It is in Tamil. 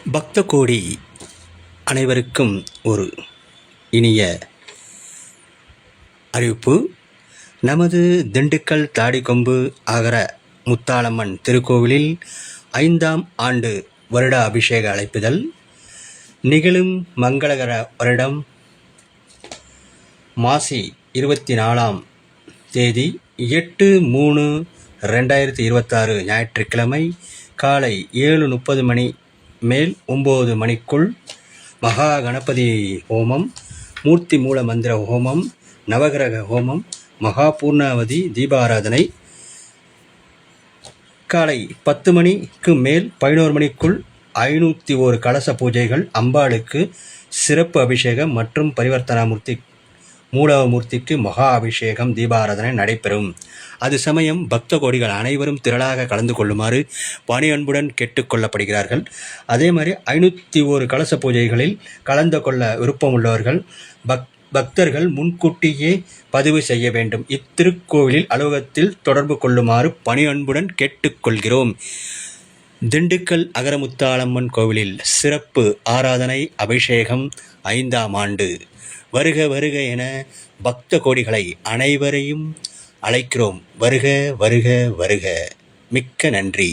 பக்த கோடி அனைவருக்கும் ஒரு இனிய அறிவிப்பு. நமது திண்டுக்கல் தாடிக்கொம்பு அகர முத்தாளம்மன் திருக்கோவிலில் 5ஆம் ஆண்டு வருட அபிஷேக அழைப்புதல் நிகழும் மங்களகர வருடம் மாசி 24ஆம் தேதி 8/3/2026 ஞாயிற்றுக்கிழமை காலை 7:30 மணி மேல் 9 மணிக்குள் மகா கணபதி ஹோமம், மூர்த்தி மூல மந்திர ஹோமம், நவகிரக ஹோமம், மகா பூர்ணாவதி தீபாராதனை காலை 10 மணிக்கு மேல் 11 மணிக்குள் 501 கலச பூஜைகள், அம்பாளுக்கு சிறப்பு அபிஷேகம் மற்றும் பரிவர்த்தனாமூர்த்தி மூலமூர்த்திக்கு மகா அபிஷேகம் தீபாராதனை நடைபெறும். அது சமயம் பக்த கோடிகள் அனைவரும் திரளாக கலந்து கொள்ளுமாறு பணி அன்புடன் கேட்டுக்கொள்ளப்படுகிறார்கள். அதே மாதிரி 501 கலச பூஜைகளில் கலந்து கொள்ள விருப்பமுள்ளவர்கள் பக்தர்கள் முன்கூட்டியே பதிவு செய்ய வேண்டும். இத்திருக்கோவிலில் அலுவலகத்தில் தொடர்பு கொள்ளுமாறு பணி அன்புடன் கேட்டுக்கொள்கிறோம். திண்டுக்கல் அகரமுத்தாளம்மன் கோவிலில் சிறப்பு ஆராதனை அபிஷேகம் 5ஆம் ஆண்டு. வருக வருக என பக்த கோடிகளை அனைவரையும் அழைக்கிறோம். வருக வருக வருக. மிக்க நன்றி.